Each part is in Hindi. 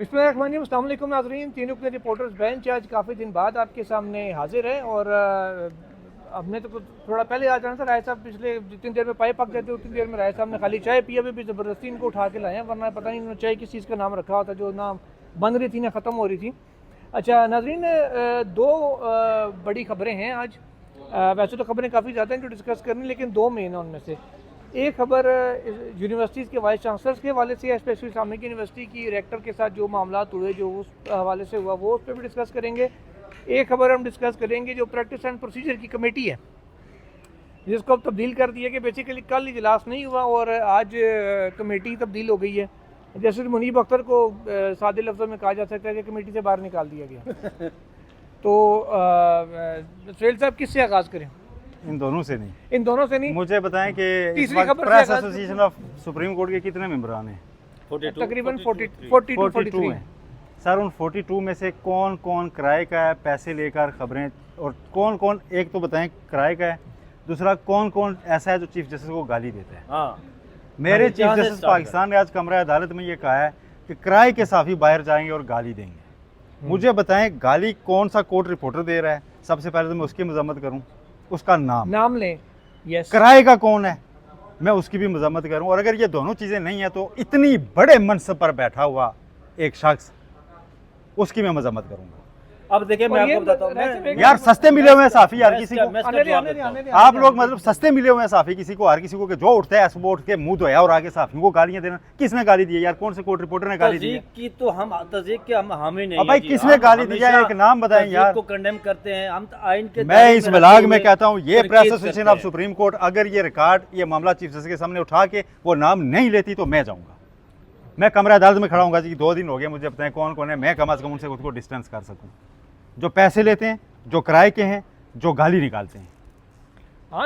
बिस्मिल्लाहिर्रहमानिर्रहीम, अस्सलाम वालेकुम नाज़रीन। तीनों के रिपोर्टर्स बेंच आज काफ़ी दिन बाद आपके सामने हाजिर है और हमने तो थोड़ा पहले आ जाना था। राय साहब पिछले जितनी देर में पाइप पक जाते उतनी देर में राय साहब ने खाली चाय पी, अभी भी ज़बरदस्ती इनको उठा के लाए हैं, वरना पता नहीं उन्होंने चाय किस चीज़ का नाम रखा होता जो नाम बन रही थी ना ख़त्म हो रही थी। अच्छा नाज़रीन, दो बड़ी खबरें हैं आज। वैसे तो खबरें काफ़ी ज़्यादा हैं जो डिस्कस करनी, लेकिन दो मेन हैं उनमें से। एक खबर यूनिवर्सिटीज़ के वाइस चांसलर्स के हवाले से है, स्पेशली इस्लामिक यूनिवर्सिटी की रेक्टर के साथ जो मामला हुए, जो उस हवाले से हुआ, वो उस पर भी डिस्कस करेंगे। एक खबर हम डिस्कस करेंगे जो प्रैक्टिस एंड प्रोसीजर की कमेटी है, जिसको अब तब्दील कर दिया कि बेसिकली कल इजलास नहीं हुआ और आज कमेटी तब्दील हो गई है। जैसे मुनीब अख्तर को सादे लफ्ज़ों में कहा जा सकता है कि कमेटी से बाहर निकाल दिया गया। तो सुहेल साहब, किससे आगाज़ करें? इन दोनों से नहीं, इन दोनों से नहीं। मुझे बताएं कि तीसरी खबर press association of supreme court के कितने मेंबरान हैं? तकरीबन 42 हैं। सर, उन 42 में से कौन कौन किराए का है, पैसे लेकर खबरें, और कौन कौन, एक तो बताएं किराए का है, दूसरा कौन कौन ऐसा है जो चीफ जस्टिस को गाली देता है? मेरे चीफ जस्टिस पाकिस्तान ने आज कमरा अदालत में ये कहा है कि किराए के साफी बाहर जाएंगे और गाली देंगे। मुझे बताएं गाली कौन सा कोर्ट रिपोर्टर दे रहा है? सबसे पहले तो मैं उसकी मजम्मत करूं, उसका नाम लें। यस। किराए का कौन है, मैं उसकी भी मजम्मत करूं। और अगर ये दोनों चीज़ें नहीं है तो इतनी बड़े मनसब पर बैठा हुआ एक शख्स, उसकी मैं मजम्मत करूंगा। अब देखिए, मैं आपको बताता हूं, यार सस्ते मिले हुए हैं साफी यार किसी को। आप लोग मतलब सस्ते मिले हुए हैं साफी किसी को, हर किसी को, कि जो उठता है ऐसे उठ के मुंह धोया और आगे साफियों को गालियां देना। किसने गाली दी है यार? कौन से कोर्ट रिपोर्टर ने गाली दी की? तो हम तज़ीक के हम ही नहीं। भाई किसने गाली दी है? एक नाम बताएं यार। को कंडेम करते हैं हम आइन के। मैं इस ब्लॉग में कहता हूं, ये press association of supreme court अगर ये रिकॉर्ड, ये मामला चीफ जस्टिस के सामने उठा के वो नाम नहीं लेती तो मैं जाऊंगा, मैं कमरा अदालत में खड़ा हूंगा जी 2 दिन हो गए, मुझे बताएं कौन कौन है, मैं कम अज कम उनसे खुद को डिस्टेंस कर सकूं, जो पैसे लेते हैं, जो किराए के हैं, जो गाली निकालते हैं।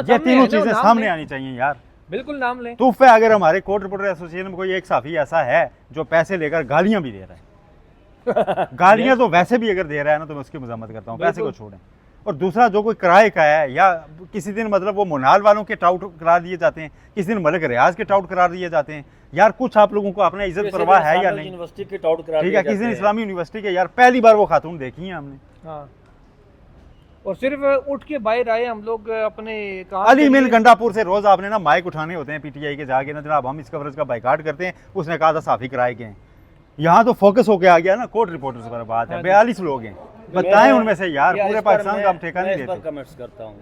ये तीनों चीजें सामने आनी चाहिए यार। बिल्कुल नाम लें। तूफे अगर हमारे कोर्ट रिपोर्टर एसोसिएशन में कोई एक साफी ऐसा है जो पैसे लेकर गालियां भी दे रहा है गालियां तो वैसे भी अगर दे रहा है ना तो मैं उसकी मजम्मत करता हूँ, पैसे को छोड़ें। और दूसरा, जो कोई किराए का है, या किसी दिन मतलब वो मुनाल वालों के टाउट करार दिए जाते हैं, किसी दिन मलिक रियाज के टाउट करार दिए जाते हैं। यार कुछ आप लोगों को अपना इज्जत परवाह है या नहीं? यूनिवर्सिटी के टाउट करार, ठीक है, किसी दिन इस्लामी यूनिवर्सिटी के, यार पहली बार वो खातून देखी है हमने। हाँ, और सिर्फ उठ के बाहर आए हम लोग अपने अली मिल गंडापुर से रोज आपने ना माइक उठाने होते हैं पीटीआई के, जाके ना जनाब हम इस कवरेज का बाइकाट करते हैं, उसने कहा था साफी किराए के हैं। यहाँ तो फोकस होके आ गया ना कोर्ट रिपोर्टर्स पर बात है। 42 लोग हैं, बताएं उनमें से यार पूरे पाकिस्तान का हम ठेका नहीं देते। कमेंट्स करता हूँ,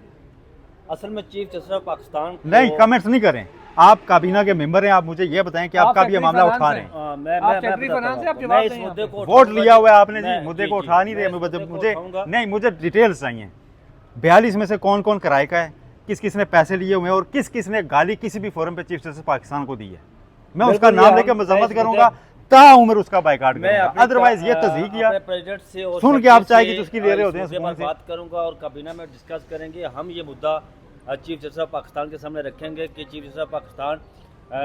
असल में चीफ जस्टिस ऑफ पाकिस्तान नहीं, कमेंट्स नहीं करें। आप काबीना के मेंबर हैं, आप मुझे ये बताएं कि आपका भी ये मामला उठा रहे हैं। वोट लिया हुआ है आपने जी, मुद्दे को उठा नहीं रहे। मुझे नहीं, मुझे डिटेल्स चाहिए। 42 में से कौन कौन किराए का है, किस किस ने पैसे लिए हुए हैं, और किस किस ने गाली किसी भी फोरम पे चीफ जस्टिस पाकिस्तान को दी है, मैं उसका नाम लेकर मजम्मत करूंगा, ताउम्र उसका बाइकाट करूंगा। अदरवाइज ये तस्दीक यार प्रेसिडेंट से सुन के आप चाहे कि उसकी ले रहे होते हैं, बात करूंगा और काबीना में डिस्कस करेंगे। हम ये मुद्दा चीफ जस्टिस ऑफ पाकिस्तान के सामने रखेंगे कि चीफ जस्टिस ऑफ पाकिस्तान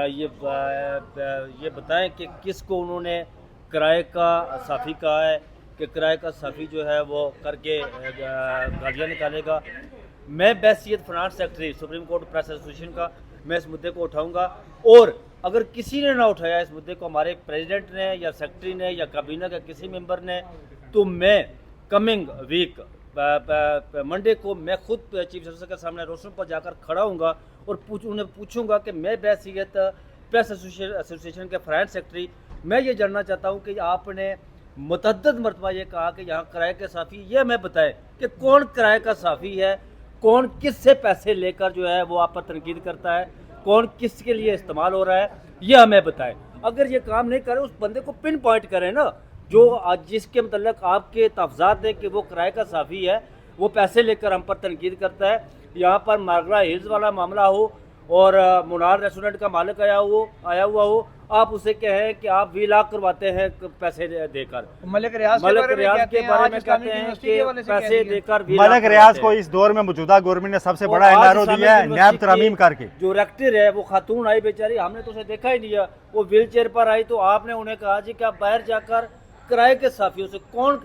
ये बताएं कि किसको उन्होंने किराए का साफी कहा है, कि किराए का साफी जो है वो करके गालियाँ निकालेगा। मैं बैसियत finance secretary Supreme Court press association का, मैं इस मुद्दे को उठाऊंगा, और अगर किसी ने ना उठाया इस मुद्दे को, हमारे प्रेसिडेंट ने या सेक्रेटरी ने या काबीना के किसी मेंबर ने, तो मैं कमिंग वीक मंडे को मैं खुद चीफ जस्टिस के सामने रोशन पर जाकर खड़ा हूँगा और उन्हें पूछूंगा कि मैं बैसियत प्रेस एसोसिएशन के फाइनेंस सेक्रेटरी, मैं ये जानना चाहता हूँ कि आपने मुतअद्दिद मरतबा ये कहा कि यहाँ किराए के साफ़ी, ये हमें बताए कि कौन किराए का साफ़ी है, कौन किससे पैसे लेकर जो है वो आप पर तनकीद करता है, कौन किसके लिए इस्तेमाल हो रहा है, ये हमें बताएं। अगर ये काम नहीं करे, उस बंदे को पिन पॉइंट करें ना, जो आज जिसके मतलब आपके तफजात है कि वो किराए का साफ़ी है, वो पैसे लेकर हम पर तनकीद करता है। यहाँ पर मार्गरा हिल्स वाला मामला हो और मुनार रेस्टोरेंट का मालिक आया हुआ हो, आप उसे कहें कि आप वीलाग करवाते हैं पैसे देकर। मलिक रियाज के बारे में कहते हैं कि पैसे देकर। मलिक रियाज को इस दौर में मौजूदा गवर्नमेंट ने सबसे बड़ा एनआरओ दिया है, नैब तरमीम करके। जो रेक्टर है वो खातून आई बेचारी, हमने तो उसे देखा ही नहीं है, वो व्हील चेयर पर आई, तो आपने उन्हें कहा जी कि आप बाहर जाकर किराए के साफियों से कौन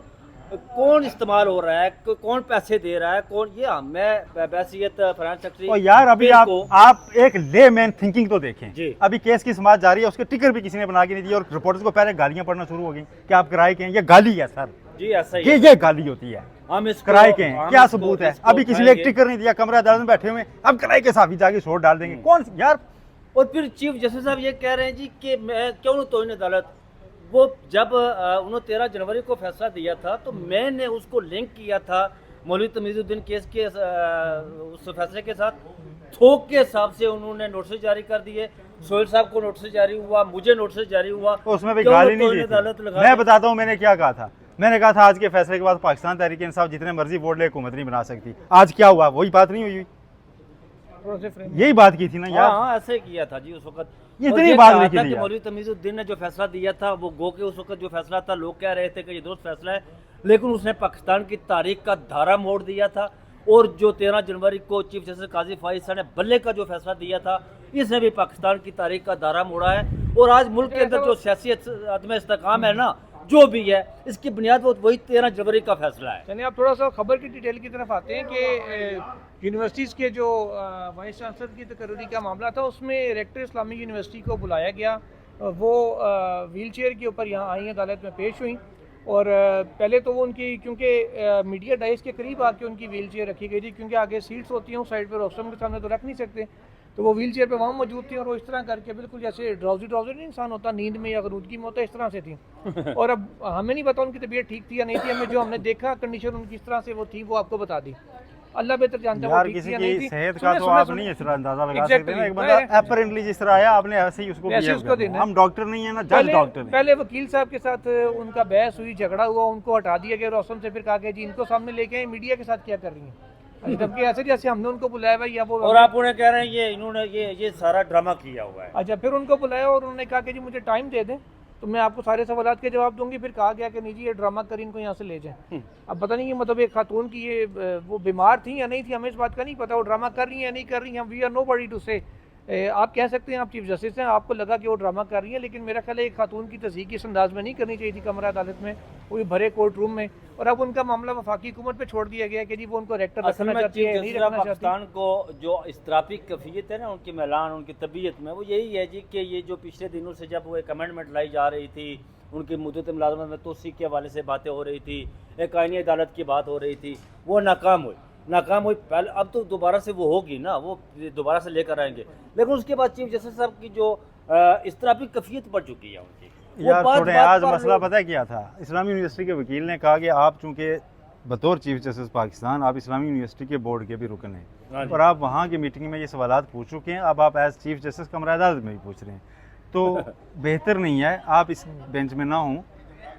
कौन इस्तेमाल हो रहा है, कौन पैसे दे रहा है, कौन ये मैं बैसियत फाइनेंस सेक्रेटरी और यार अभी आप एक लेमैन थिंकिंग तो देखें जी। अभी केस की समाअत जारी है, उसके टिकर भी किसी ने बना के नहीं दिया और रिपोर्टर्स को पहले गालियां पड़ना शुरू हो गई कि आप किराए के हैं। ये गाली है सर, जी ऐसा ही है। ये गाली होती है। हम इसको किराए के हैं, हम क्या इसको- सबूत है? इसको अभी किसी ने एक उठाएंगे। टिकर नहीं दिया, कमरा अदालत में बैठे हुए, अब किराए के साफी जाके शोर डाल देंगे। कौन यार? और फिर चीफ जस्टिस साहब ये कह रहे हैं जी कि मैं क्यों न तोहिन अदालत, वो जब उन्होंने 13 जनवरी को फैसला दिया था तो मैंने उसको लिंक किया था मौलवी तमीजुद्दीन केस के उस फैसले के साथ। थोक के हिसाब से उन्होंने नोटिस जारी कर दिए, सोहेल साहब को नोटिस जारी हुआ, मुझे नोटिस जारी हुआ, तो उसमें भी क्यों गाली न नहीं तोहिन दी थी। अदालत लगा मैं दी? बताता हूँ मैंने क्या कहा था। मैंने कहा था आज के फैसले के बाद पाकिस्तान तहरीक इंसाफ जितने मर्जी वोट ले हुकूमत नहीं बना सकती। आज क्या हुआ? वही बात नहीं हुई, यही बात की थी ना यार। हाँ ऐसे किया था जी उस वक्त। ये और इतनी ये बात कहा लिखी था थी कि यार। मौलवी तमीजुद्दीन ने जो फैसला दिया था वो गो के उस वक्त जो फैसला था लोग कह रहे थे कि ये दुरुस्त फैसला है, लेकिन उसने पाकिस्तान की तारीख का धारा मोड़ दिया था। और जो 13 जनवरी को चीफ जस्टिस काजी फाइज साहब ने बल्ले का जो फैसला दिया था, इसने भी पाकिस्तान की तारीख का धारा मोड़ा है। और आज मुल्क के अंदर जो सियासी अदम इस्तेकाम है ना, जो भी है, इसकी बुनियाद वही 13 जनवरी का फैसला है। यानी आप थोड़ा सा खबर की डिटेल की तरफ आते हैं कि यूनिवर्सिटीज़ के जो वाइस चांसलर की तकर्री का मामला था, उसमें रेक्टर इस्लामिक यूनिवर्सिटी को बुलाया गया। वो व्हील चेयर के ऊपर यहाँ आई अदालत में पेश हुई और पहले तो वो उनकी, क्योंकि मीडिया डाइस के करीब आके उनकी व्हील चेयर रखी गई थी, क्योंकि आगे सीट्स होती हैं उस साइड पर, रोस्टम के सामने तो रख नहीं सकते, तो वो व्हील चेयर पर वहाँ मौजूद थी और वो इस तरह करके बिल्कुल जैसे ड्राउजी नहीं इंसान होता नींद में या गरूदगी में होता है, इस तरह से थी। और अब हमें नहीं पता उनकी तबीयत ठीक थी या नहीं थी, हमें जो हमने देखा कंडीशन उनकी इस तरह से वो थी, वो आपको बता दी। अल्लाह बेहतर जानता है वो यार ठीक किसी थी या नहीं की थी। सेहत सुने, का तो सुने, आप सुने। नहीं इस तरह अंदाजा लगा Exactly, सकते ना। एक मैं- बंदा अपरेंटली जिस तरह आया आपने ऐसे ही उसको वैसे behave उसको करना। देना है। हम डॉक्टर नहीं है ना, जज पहले डॉक्टर है। पहले वकील साहब के साथ उनका बहस हुई, झगड़ा हुआ, उनको हटा दिया गया रोस्टम से। फिर कहा कि जी इनको सामने लेके आए, मीडिया के साथ क्या कर रही हैं? जबकि ऐसे जैसे हमने उनको बुलाया हुआ या वो, और आप उन्हें कह रहे हैं ये इन्होंने ये सारा ड्रामा किया हुआ है। अच्छा फिर उनको बुलाया और उन्होंने कहा कि जी मुझे टाइम दे दें तो मैं आपको सारे सवालात के जवाब दूंगी। फिर कहा गया कि नहीं जी ये ड्रामा कर इनको यहाँ से ले जाएं। अब पता नहीं कि मतलब एक खातून की ये वो बीमार थी या नहीं थी, हमें इस बात का नहीं पता। वो ड्रामा कर रही हैं या नहीं कर रही हैं, वी आर नोबडी टू से। आप कह सकते हैं आप चीफ जस्टिस हैं, आपको लगा कि वो ड्रामा कर रही है, लेकिन मेरा ख्याल है एक खातून की तस्दीक इस अंदाज में नहीं करनी चाहिए थी कमरा अदालत में, वो भी भरे कोर्ट रूम में। और अब उनका मामला वफाकी हुकूमत पे छोड़ दिया गया कि जी वो उनको रेक्टर असल रखना में चाहती है, नहीं चीफ रखना चाहती। पाकिस्तान को जो इस्तरापी कैफियत है ना उनकी मैलान, उनकी तबीयत में, वो यही है जी कि ये जो पिछले दिनों से जब वो एक अमेंडमेंट लाई जा रही थी, उनकी मुद्दत मुलाजमत में तोसी के हवाले से बातें हो रही थी, एक आईनी अदालत की बात हो रही थी, वो नाकाम हुई। पहले, अब तो दोबारा से वो होगी ना, वो दोबारा से लेकर आएंगे। लेकिन उसके बाद चीफ जस्टिस साहब की जो इस्तरापी कैफियत बढ़ चुकी है उनकी, वो यार बात- थोड़े बात आज पर मसला लोग- पता है क्या था? इस्लामी यूनिवर्सिटी के वकील ने कहा कि आप चूंकि बतौर चीफ जस्टिस पाकिस्तान आप इस्लामी यूनिवर्सिटी के बोर्ड के भी रुकन हाँ हैं जी। और आप वहाँ की मीटिंग में ये सवालात पूछ चुके हैं, अब आप एज चीफ जस्टिस कमरा अदालत में भी पूछ रहे हैं, तो बेहतर नहीं है आप इस बेंच में ना हों,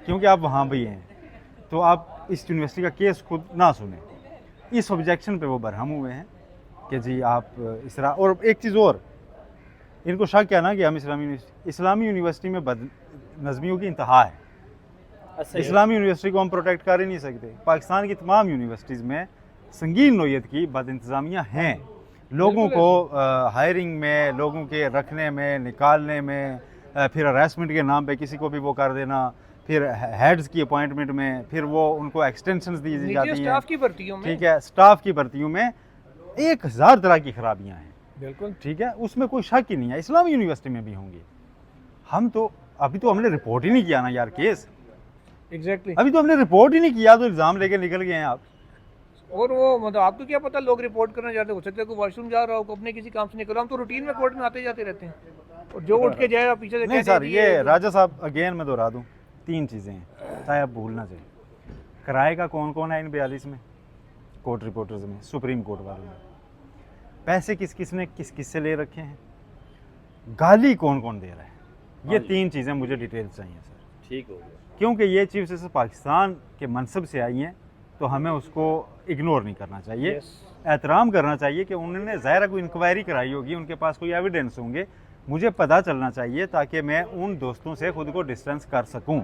क्योंकि आप वहाँ भी हैं, तो आप इस यूनिवर्सिटी का केस खुद ना सुने। इस ऑब्जेक्शन पे वो बरहम हुए हैं कि जी आप इस तरह। और एक चीज़ और, इनको शक क्या ना कि हम इस्लामी यूनिवर्सिटी में बदनज़मियों की इंतहा है। अच्छा, ये- इस्लामी यूनिवर्सिटी को हम प्रोटेक्ट कर ही नहीं सकते। पाकिस्तान की तमाम यूनिवर्सिटीज़ में संगीन नोयत की बद इंतज़ामिया हैं, लोगों को हायरिंग में, लोगों के रखने में, निकालने में, फिर हरासमेंट के नाम पे किसी को भी वो कर देना, फिर हेड्स की अपॉइंटमेंट में, फिर वो उनको एक्सटेंशंस दी नीचे जाती हैं, स्टाफ की भर्तियों में, ठीक है, स्टाफ की भर्तियों में 1000 तरह की खराबियाँ हैं, बिल्कुल ठीक है, उसमें कोई शक ही नहीं है। इस्लामी यूनिवर्सिटी में भी होंगी। हम तो अभी तो हमने रिपोर्ट ही नहीं किया ना यार केस, एग्जैक्टली। अभी तो हमने रिपोर्ट ही नहीं किया तो इल्ज़ाम लेके निकल गए हैं आप। और वो मतलब आपको क्या पता, लोग रिपोर्ट करने जाते हो सकते हैं, कोई वॉशरूम जा रहा हो, कोई अपने किसी काम से निकला, हम तो रूटीन में कोर्ट में आते जाते रहते हैं, और जो उठ के जाए पीछे से नहीं कह सर, दे, ये राजा साहब अगेन मैं दोहरा दूं, 3 चीज़ें हैं चाहे आप भूलना चाहिए। किराए का कौन कौन है इन 42 में कोर्ट रिपोर्टर्स में, सुप्रीम कोर्ट वालों में? पैसे किस किस ने किस किस से ले रखे हैं? गाली कौन कौन दे रहा है? ये 3 चीज़ें मुझे डिटेल चाहिए सर, ठीक हो गया। क्योंकि ये चीफ जस्टिस पाकिस्तान के मनसब से आई हैं तो हमें उसको इग्नोर नहीं करना चाहिए, एहतराम करना चाहिए कि उन्होंने ज़ाहिर कोई इंक्वायरी कराई होगी, उनके पास कोई एविडेंस होंगे, मुझे पता चलना चाहिए ताकि मैं उन दोस्तों से खुद को डिस्टेंस कर सकूं,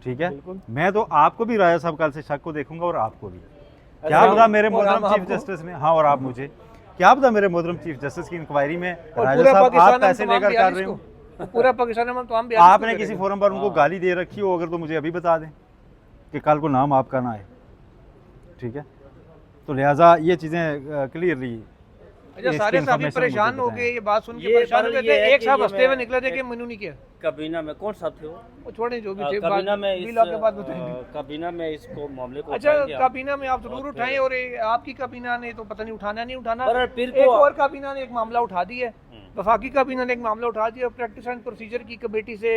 ठीक है। मैं तो आपको भी राजा साहब कल से शक को देखूंगा और आपको भी। क्या पता मेरे मोहतरम चीफ जस्टिस ने, हाँ और आप मुझे, क्या पता मेरे मोहतरम चीफ जस्टिस की इंक्वायरी में राजा साहब आप पैसे लेकर कर रहे हो, पूरा पाकिस्तान में तो हम भी आपने किसी फोरम पर उनको गाली दे रखी हो अगर तो मुझे अभी बता दें, कि कल को नाम आपका ना आए, ठीक है। तो लिहाजा ये चीज़ें क्लियरली अच्छा, सारे साहब परेशान हो गए ये बात सुन के, परेशान हो गए थे। एक साहब हंसते हुए निकले थे कि मैंने नहीं किया। कबीना में कौन साहब थे वो छोड़े जो भी थे, कबीना में बिल के बाद बताएंगे। कबीना में इसको मामले को अच्छा, उठाएंगे आप? काबीना में आप जरूर उठाएं, और आपकी काबीना ने तो पता नहीं उठाना नहीं उठाना। पर फिर एक को और काबीना ने एक मामला उठा दिया है, वफाकी काबीना ने एक मामला उठा दिया। प्रैक्टिस एंड प्रोसीजर की कमेटी से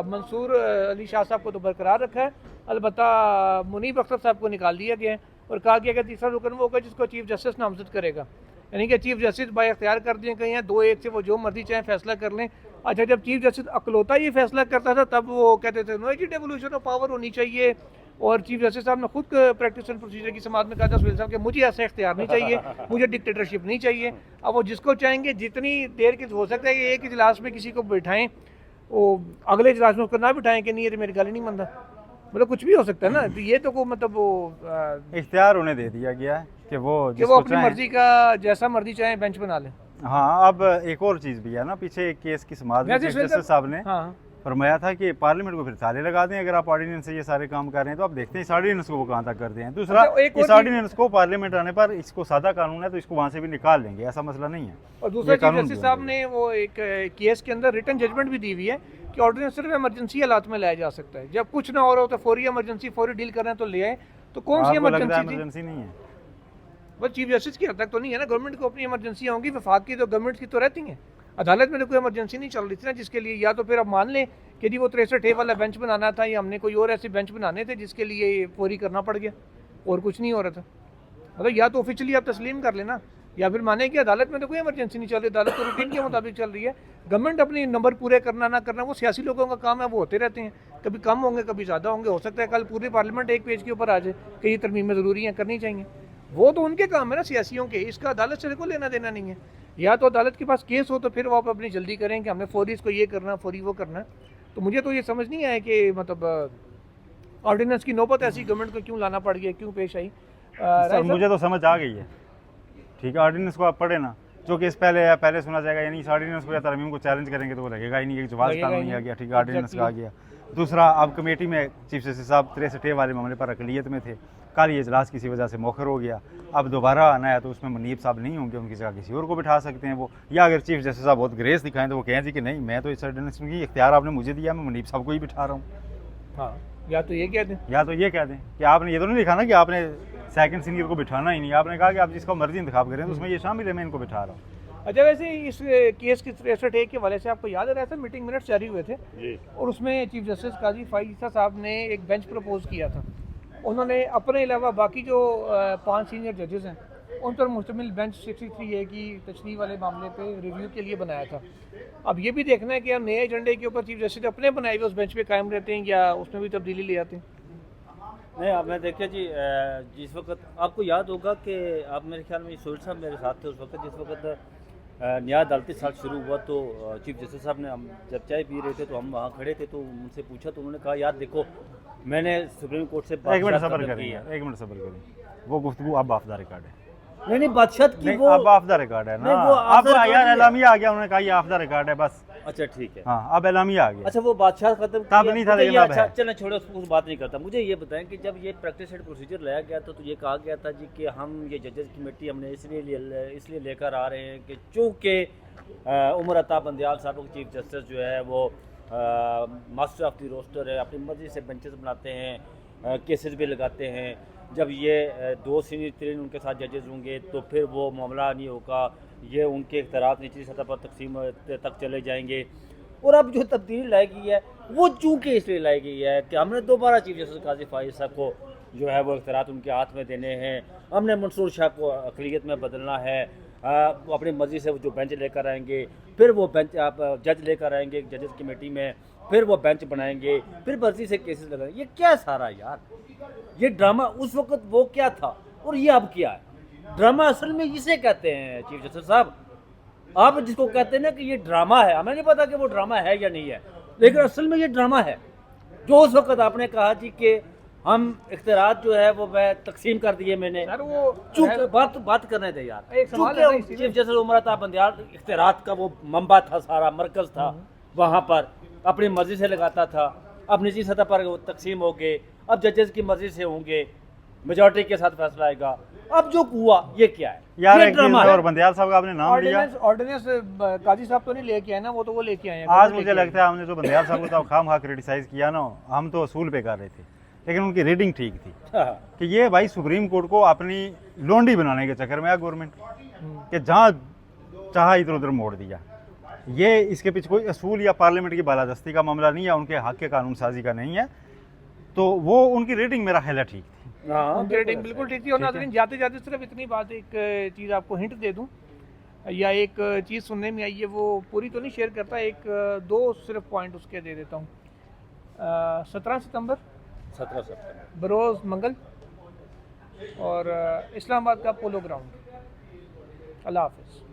मंसूर अली शाह साहब को तो बरकरार रखा है, अलबत्ता मुनीब अख्तर साहब को निकाल दिया गया है और कहा गया कि तीसरा रुकन वो होगा जिसको चीफ जस्टिस नामजद करेगा, यानी कि चीफ जस्टिस बाय अख्तियार कर दिए गए हैं, 2-1 से वो जो मर्जी चाहे फैसला कर लें। अच्छा, जब चीफ जस्टिस अकलौता ये फैसला करता था तब वो कहते थे नो डेवोल्यूशन ऑफ पावर होनी चाहिए, और चीफ जस्टिस साहब ने खुद प्रैक्टिस एंड प्रोसीजर की समाज में कहा था सुहेल साहब कि मुझे ऐसा इख्तियार नहीं चाहिए, मुझे डिक्टेटरशिप नहीं चाहिए। अब वो जिसको चाहेंगे जितनी देर के हो सकता है कि एक इजलास में किसी को बैठाएं, वो अगले इजलास में उसको ना बिठाएं कि नहीं ये मेरी गाली नहीं मानता, मतलब कुछ भी हो सकता है ना। तो ये तो को मतलब वो इख्तियार उन्हें दे दिया गया है कि वो अपनी मर्जी का जैसा मर्जी चाहे बेंच बना लें। हाँ, अब एक और चीज़ भी है ना, पीछे एक केस की समाज में चीफ जस्टिस साहब ने फरमाया था कि पार्लियामेंट को फिर ताले लगा दें अगर आप ऑर्डिनेंस से ये सारे काम कर रहे हैं। तो आप देखते हैं इस ऑर्डिनेंस को वो कहाँ तक करते हैं। दूसरा, इस ऑर्डिनेंस को पार्लियामेंट आने पर इसको सादा कानून है तो इसको वहाँ से भी निकाल लेंगे, ऐसा मसला नहीं है। और दूसरा, चीफ जस्टिस साहब ने वो एक केस के अंदर रिटन जजमेंट भी दी हुई है कि ऑर्डिनेंस सिर्फ इमरजेंसी हालात में लाया जा सकता है, जब कुछ ना हो रहा हो तो फौरी इमरजेंसी फौरी डील करना है तो ले आए। तो कौन सी इमरजेंसी नहीं है, बस चीफ जस्टिस की हद तक तो नहीं है ना। गवर्नमेंट को अपनी इमरजेंसी होंगी, वफाक की तो गवर्नमेंट की तो रहती हैं। अदालत में तो कोई इमरजेंसी नहीं चल रही थी ना, जिसके लिए या तो फिर अब मान लें कि जी वो 63A वाला बेंच बनाना था, या हमने कोई और ऐसे बेंच बनाने थे जिसके लिए फौरी करना पड़ गया और कुछ नहीं हो रहा था। मतलब या तो ऑफिशियली आप तस्लीम कर लेना, या फिर माने कि अदालत में तो कोई इमरजेंसी नहीं चल रही, अदालत तो रूटीन के मुताबिक चल रही है। गवर्नमेंट अपनी नंबर पूरे करना ना करना वो सियासी लोगों का काम है, वो होते रहते हैं, कभी कम होंगे कभी ज़्यादा होंगे। हो सकता है कल पूरी पार्लियामेंट एक पेज के ऊपर आ जाए कि ये तरमीमें ज़रूरी हैं, करनी चाहिए। वो तो उनके काम है ना सियासियों के, इसका अदालत से कोई लेना देना नहीं है। या तो अदालत के पास केस हो तो फिर वो आप अपनी जल्दी करें कि हमने फौरी इसको ये करना, फौरी वो करना। तो मुझे तो ये समझ नहीं आया कि मतलब ऑर्डिनेंस की नौबत ऐसी गवर्नमेंट को क्यों लाना पड़ गया, क्यों पेश आई। सर मुझे तो समझ आ गई है, ठीक है। ऑर्डिनेंस को आप पढ़े ना, जो केस पहले या पहले सुना जाएगा, यानी इस ऑर्डिनेंस को या तरमीम को चैलेंज करेंगे तो वो लगेगा ही नहीं, एक जवाब कानून नहीं आ गया, ठीक है, ऑर्डिनेंस का आ गया। दूसरा, अब कमेटी में चीफ जस्टिस साहब 63A वाले मामले पर अकलियत में थे, कल ये इजलास किसी वजह से मौखर हो गया, अब दोबारा आना है तो उसमें मुनीब साहब नहीं होंगे, उनकी जगह किसी और को बिठा सकते हैं वो। या अगर चीफ जस्टिस साहब बहुत ग्रेस दिखाएं तो वो कहें जी कि नहीं, मैं तो इस ऑर्डिनेंस की इख्तियार आपने मुझे दिया, मैं मुनीब साहब को ही बिठा रहा हूँ। हाँ, या तो ये कह दें, या तो ये कह दें कि आपने ये तो नहीं लिखा ना कि आपने सेकंड सीनियर को बिठाना ही नहीं, आपने कहा कि आप जिसका मर्जी इंतखाब करें तो उसमें ये शामिल है, मैं इनको बिठा रहा हूँ। अच्छा, वैसे इस केस की 63A के वाले से आपको याद है, ऐसा मीटिंग मिनट्स जारी हुए थे और उसमें चीफ जस्टिस काजी फाइज़ साहब ने एक बेंच प्रपोज किया था। उन्होंने अपने अलावा बाकी जो 5 सीनियर जजेस हैं उन पर मुश्तमिल बेंच 63A की तशरीह वाले मामले पे रिव्यू के लिए बनाया था। अब ये भी देखना है कि हम नए एजेंडे के ऊपर चीफ जस्टिस अपने बनाए हुए उस बेंच पे कायम रहते हैं या उसमें भी तब्दीली ले आते हैं। नहीं, अब मैं देखिए जी, जिस वक्त आपको याद होगा कि आप मेरे ख्याल में सोहेल साहब मेरे साथ थे उस वक्त, जिस वक्त नया अदालती साल शुरू हुआ तो चीफ जस्टिस साहब ने, हम जब चाय पी रहे थे तो हम वहाँ खड़े थे, तो उनसे पूछा तो उन्होंने कहा यार देखो मैंने सुप्रीम कोर्ट से एक मिनट सब्र करें, वो गुफ्तगू अब ऑफ द रिकॉर्ड है। नहीं बादशाह की वो अब ऑफ द रिकॉर्ड है ना, अब यार एलामिया आ गया, उन्होंने कहा ये ऑफ द रिकॉर्ड है बस। अच्छा ठीक है, हाँ अब एलामिया आ गया। अच्छा, वो बादशाह खत्म तब नहीं था, लेकिन अब है। चलें छोड़ो, उस बात नहीं करता। मुझे ये बताएं कि जब ये प्रैक्टिस एंड प्रोसीजर लाया गया तो ये कहा गया था जी कि हम ये जजेस कमेटी हमने इसलिए लेकर आ रहे हैं कि चूँकि उमर अता बंदयाल साहब को चीफ जस्टिस जो है वो मास्टर ऑफ द रोस्टर है, अपनी मर्जी से बेंचेस बनाते हैं, केसेस भी लगाते हैं। जब ये 2 सीनियर 3 उनके साथ जजेस होंगे तो फिर वो मामला नहीं होगा, ये उनके इख्तियारात निचली सतह पर तकसीम तक चले जाएंगे। और अब जो तब्दीली लाई गई है वो चूँकि इसलिए लाई गई है कि हमने दोबारा चीफ जस्टिस काजी फाइज़ साहब को जो है वो इख्तियारात उनके हाथ में देने हैं, हमने मंसूर शाह को अक़लियत में बदलना है, वो अपनी मर्ज़ी से जो बेंच लेकर आएंगे, फिर वो बेंच आप जज लेकर आएंगे जजेस कमेटी में, फिर वो बेंच बनाएंगे, फिर मर्जी से केसेस लगाएंगे। ये क्या सारा यार, ये ड्रामा उस वक्त वो क्या था और ये अब क्या है? ड्रामा असल में इसे कहते हैं चीफ जस्टिस साहब, आप जिसको कहते हैं ना कि ये ड्रामा है, हमें नहीं पता कि वो ड्रामा है या नहीं है, लेकिन असल में ये ड्रामा है। जो उस वक्त आपने कहा जी कि हम इख्तियारात जो है वो मैं तकसीम कर दिए मैंने, चूंकि बात करने थे यार, चूंकि चीफ जस्टिस उमर अता बंदयाल इख्तियारात का वो मंबा था, सारा मरकज था, वहाँ पर अपनी मर्जी से लगाता था। अब निजी सतह पर वो तकसीम हो गए, अब जजेस की मर्जी से होंगे, मेजॉरिटी के साथ फैसला आएगा। अब जो हुआ ये क्या है? यार ये एक ड्रामा चीज़ है। और बंदयाल साहब का आपने नाम लिया, ऑर्डिनेंस काजी साहब तो नहीं लेके आए ना, वो तो वो लेके आए हैं। आज मुझे लगता है हमने जो बंदयाल साहब को तो खाम खा क्रिटिसाइज किया ना, हम तो असूल पे कर रहे थे, लेकिन उनकी रीडिंग ठीक थी हाँ। कि ये भाई सुप्रीम कोर्ट को अपनी लोंडी बनाने के चक्कर में है गवर्नमेंट, कि जहाँ चाहा इधर उधर मोड़ दिया। ये इसके पीछे कोई असूल या पार्लियामेंट की बालादस्ती का मामला नहीं है, उनके हक के कानून साजी का नहीं है। तो वो उनकी रीडिंग मेरा ख्याल है ठीक थी। हाँ, उनकी रेटिंग बिल्कुल ठीक थी। और नाज़रीन जाते जाते सिर्फ इतनी बात, एक चीज़ आपको हिंट दे दूं या एक चीज़ सुनने में आई है, वो पूरी तो नहीं शेयर करता, एक दो सिर्फ पॉइंट उसके दे देता हूँ। 17 सितंबर 17 सितंबर बरोज़ मंगल और इस्लामाबाद का पोलो ग्राउंड। अल्लाह हाफिज़।